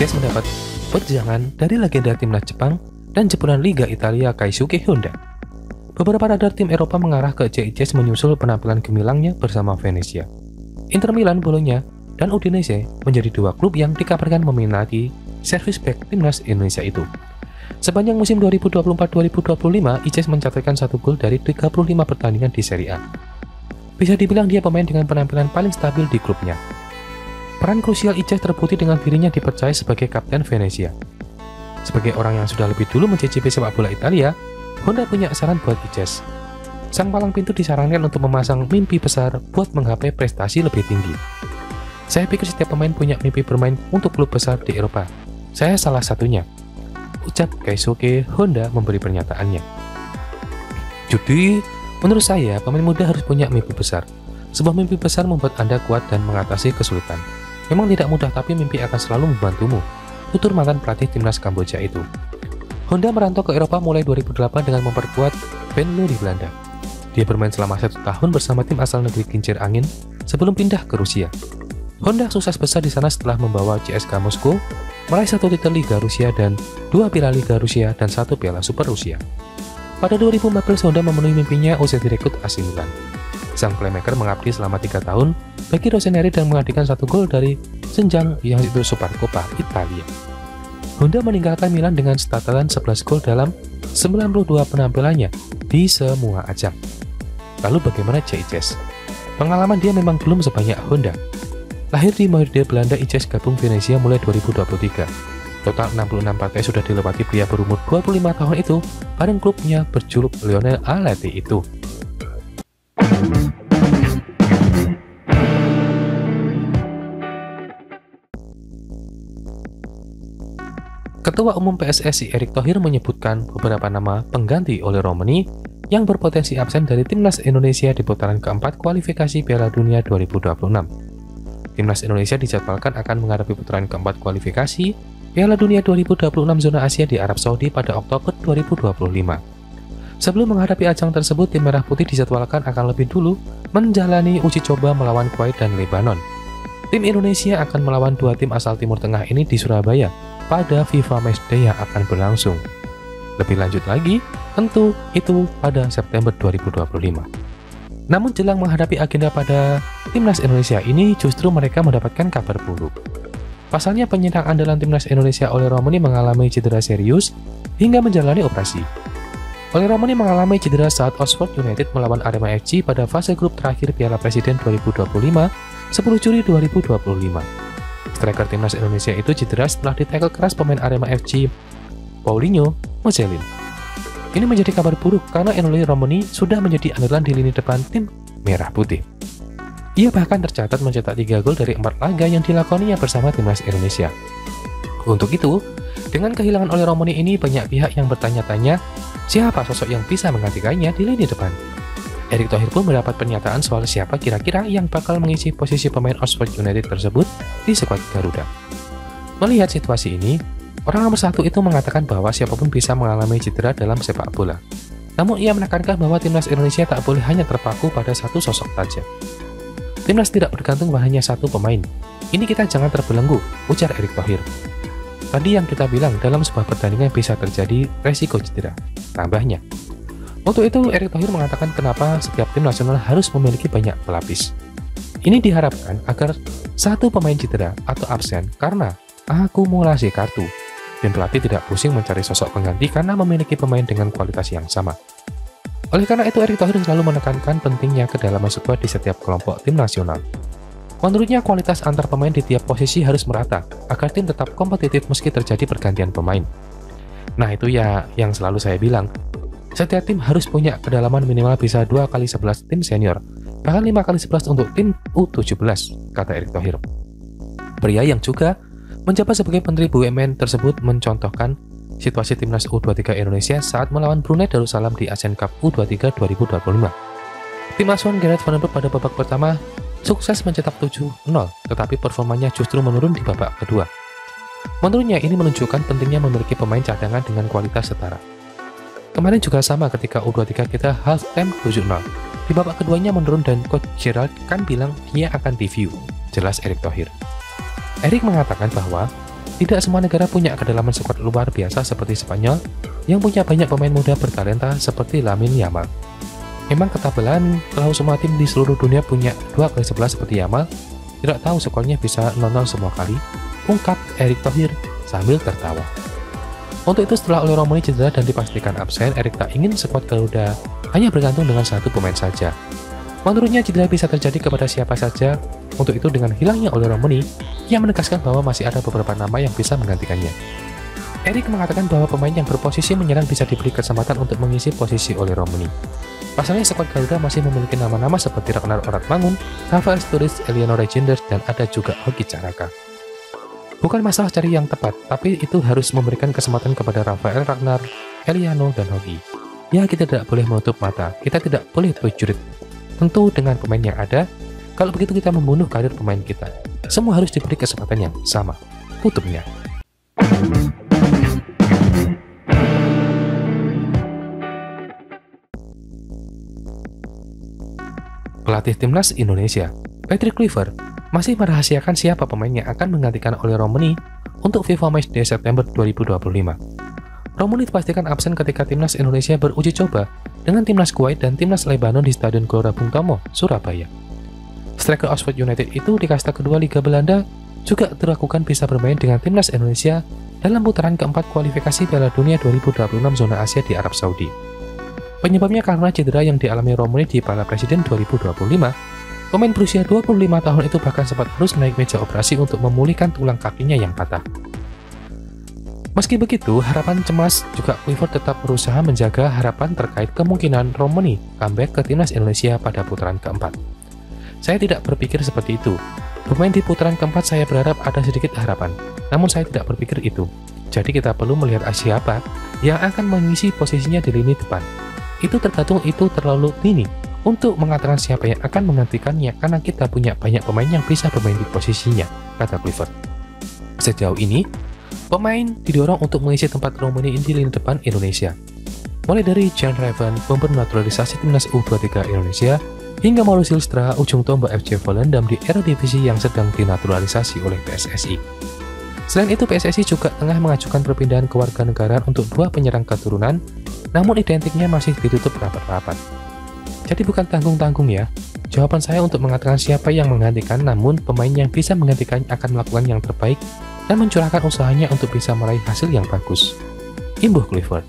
ICS mendapat wejangan dari legenda timnas Jepang dan jepuran Liga Italia Keisuke Honda. Beberapa radar tim Eropa mengarah ke JICS menyusul penampilan gemilangnya bersama Venezia. Inter Milan, Bologna, dan Udinese menjadi dua klub yang dikabarkan meminati servis back timnas Indonesia itu. Sepanjang musim 2024-2025, ICS mencatatkan 1 gol dari 35 pertandingan di Serie A. Bisa dibilang dia pemain dengan penampilan paling stabil di klubnya. Peran krusial ICS terbukti dengan dirinya dipercaya sebagai kapten Venezia. Sebagai orang yang sudah lebih dulu mencicipi sepak bola Italia, Honda punya saran buat ICS. Sang palang pintu disarankan untuk memasang mimpi besar buat menggapai prestasi lebih tinggi. Saya pikir setiap pemain punya mimpi bermain untuk klub besar di Eropa. Saya salah satunya, ucap Keisuke Honda memberi pernyataannya. Jadi, menurut saya, pemain muda harus punya mimpi besar. Sebuah mimpi besar membuat Anda kuat dan mengatasi kesulitan. Memang tidak mudah, tapi mimpi akan selalu membantumu, tutur mantan pelatih timnas Kamboja itu. Honda merantau ke Eropa mulai 2008 dengan memperkuat Venlo di Belanda. Dia bermain selama 1 tahun bersama tim asal negeri kincir angin sebelum pindah ke Rusia. Honda sukses besar di sana setelah membawa CSKA Moskow meraih 1 titel Liga Rusia dan 2 Piala Liga Rusia dan 1 Piala Super Rusia. Pada 2014, Honda memenuhi mimpinya usai direkrut AC Milan. Sang playmaker mengabdi selama 3 tahun bagi Rossoneri dan menghadirkan 1 gol dari jenjang yang itu Supercoppa Italia. Honda meninggalkan Milan dengan catatan 11 gol dalam 92 penampilannya di semua ajang. Lalu bagaimana JICS? Pengalaman dia memang belum sebanyak Honda. Lahir di Madrid, Belanda, ICS gabung Venezia mulai 2023. Total 66 partai sudah dilewati pria berumur 25 tahun itu bareng klubnya berjuluk Lionel Aleti itu. Ketua Umum PSSI Erick Thohir menyebutkan beberapa nama pengganti oleh Romani yang berpotensi absen dari Timnas Indonesia di putaran keempat kualifikasi Piala Dunia 2026. Timnas Indonesia dijadwalkan akan menghadapi putaran keempat kualifikasi Piala Dunia 2026 zona Asia di Arab Saudi pada Oktober 2025. Sebelum menghadapi ajang tersebut, tim Merah Putih dijadwalkan akan lebih dulu menjalani uji coba melawan Kuwait dan Lebanon. Tim Indonesia akan melawan 2 tim asal Timur Tengah ini di Surabaya pada FIFA Matchday yang akan berlangsung. Lebih lanjut lagi, tentu itu pada September 2025. Namun jelang menghadapi agenda pada Timnas Indonesia ini, justru mereka mendapatkan kabar buruk. Pasalnya penyerang andalan Timnas Indonesia Oleh Romani mengalami cedera serius hingga menjalani operasi. Oleh Romani mengalami cedera saat Oxford United melawan Arema FC pada fase grup terakhir Piala Presiden 2025, 10 Juli 2025. Striker Timnas Indonesia itu cedera setelah ditackle keras pemain Arema FC Paulinho Moselin. Ini menjadi kabar buruk karena Oleh Romani sudah menjadi andalan di lini depan tim Merah Putih. Ia bahkan tercatat mencetak 3 gol dari 4 laga yang dilakoninya bersama Timnas Indonesia. Untuk itu, dengan kehilangan Oleh Romani ini, banyak pihak yang bertanya-tanya siapa sosok yang bisa menggantikannya di lini depan. Erick Thohir pun mendapat pernyataan soal siapa kira-kira yang bakal mengisi posisi pemain Oxford United tersebut di skuad Garuda. Melihat situasi ini, orang nomor 1 itu mengatakan bahwa siapapun bisa mengalami cedera dalam sepak bola. Namun ia menekankan bahwa Timnas Indonesia tak boleh hanya terpaku pada satu sosok saja. Timnas tidak bergantung pada hanya satu pemain. Ini kita jangan terbelenggu, ujar Erick Thohir. Tadi yang kita bilang, dalam sebuah pertandingan bisa terjadi resiko cedera, tambahnya. Untuk itu, Erick Thohir mengatakan kenapa setiap tim nasional harus memiliki banyak pelapis. Ini diharapkan agar satu pemain cedera atau absen karena akumulasi kartu, dan pelatih tidak pusing mencari sosok pengganti karena memiliki pemain dengan kualitas yang sama. Oleh karena itu, Erick Thohir selalu menekankan pentingnya kedalaman skuad di setiap kelompok tim nasional. Menurutnya, kualitas antar pemain di tiap posisi harus merata agar tim tetap kompetitif meski terjadi pergantian pemain. Nah, itu ya yang selalu saya bilang. Setiap tim harus punya kedalaman minimal bisa 2x11 tim senior, bahkan 5x11 untuk tim U17, kata Erick Thohir. Pria yang juga menjabat sebagai Menteri BUMN tersebut mencontohkan situasi timnas U23 Indonesia saat melawan Brunei Darussalam di Asian Cup U23 2025. Tim asuhan Gareth Van Aanholt pada babak pertama sukses mencetak 7-0, tetapi performanya justru menurun di babak kedua. Menurutnya, ini menunjukkan pentingnya memiliki pemain cadangan dengan kualitas setara. Kemarin juga sama ketika U23 kita half time 7-0. Di babak keduanya menurun dan Coach Gerald kan bilang dia akan review, jelas Erick Thohir. Erick mengatakan bahwa Tidak semua negara punya kedalaman skuad luar biasa seperti Spanyol, yang punya banyak pemain muda bertalenta seperti Lamine Yamal. Memang ketabalan kalau semua tim di seluruh dunia punya 2x11 seperti Yamal, tidak tahu skornya bisa 0-0 semua kali, ungkap Erick Thohir sambil tertawa. Untuk itu setelah Oli Romani cedera dan dipastikan absen, Erick tak ingin skuad Garuda hanya bergantung dengan satu pemain saja. Menurutnya cedera bisa terjadi kepada siapa saja, untuk itu dengan hilangnya Oli Romani, ia menegaskan bahwa masih ada beberapa nama yang bisa menggantikannya. Erick mengatakan bahwa pemain yang berposisi menyerang bisa diberi kesempatan untuk mengisi posisi Oli Romani. Pasalnya skuad Garuda masih memiliki nama-nama seperti Ragnar Oratmangun, Rafael Sturridge, Eliano Reijnders, dan ada juga Hoki Caraka. Bukan masalah cari yang tepat, tapi itu harus memberikan kesempatan kepada Rafael, Ragnar, Eliano, dan Hoki. Ya, kita tidak boleh menutup mata, kita tidak boleh berjurit. Tentu dengan pemain yang ada, kalau begitu kita membunuh karir pemain kita. Semua harus diberi kesempatan yang sama. Tutupnya. Pelatih Timnas Indonesia, Patrick Kluivert, masih merahasiakan siapa pemain yang akan menggantikan Oli Romani untuk FIFA Matchday September 2025. Romani dipastikan absen ketika Timnas Indonesia beruji coba dengan Timnas Kuwait dan Timnas Lebanon di Stadion Gelora Bung Tomo, Surabaya. Striker Oxford United itu di kasta kedua Liga Belanda juga dilakukan bisa bermain dengan Timnas Indonesia dalam putaran keempat kualifikasi Piala Dunia 2026 zona Asia di Arab Saudi. Penyebabnya karena cedera yang dialami Romani di Piala Presiden 2025. Pemain berusia 25 tahun itu bahkan sempat harus naik meja operasi untuk memulihkan tulang kakinya yang patah. Meski begitu, harapan cemas juga Kluivert tetap berusaha menjaga harapan terkait kemungkinan Romani comeback ke Timnas Indonesia pada putaran keempat. Saya tidak berpikir seperti itu. Bermain di putaran keempat saya berharap ada sedikit harapan, namun saya tidak berpikir itu. Jadi kita perlu melihat siapa yang akan mengisi posisinya di lini depan. Itu tergantung itu terlalu dini untuk mengatakan siapa yang akan menggantikannya karena kita punya banyak pemain yang bisa bermain di posisinya, kata Kluivert. Sejauh ini, pemain didorong untuk mengisi tempat Romani di lini depan Indonesia. Mulai dari Jan Raven, pemain naturalisasi Timnas U23 Indonesia, hingga Mauro Silstra, ujung tombak FC Volendam di Eredivisie yang sedang dinaturalisasi oleh PSSI. Selain itu, PSSI juga tengah mengajukan perpindahan kewarganegaraan untuk 2 penyerang keturunan, namun identiknya masih ditutup rapat-rapat. Jadi bukan tanggung-tanggung ya. Jawaban saya untuk mengatakan siapa yang menggantikan, namun pemain yang bisa menggantikan akan melakukan yang terbaik dan mencurahkan usahanya untuk bisa meraih hasil yang bagus. Imbuh Kluivert.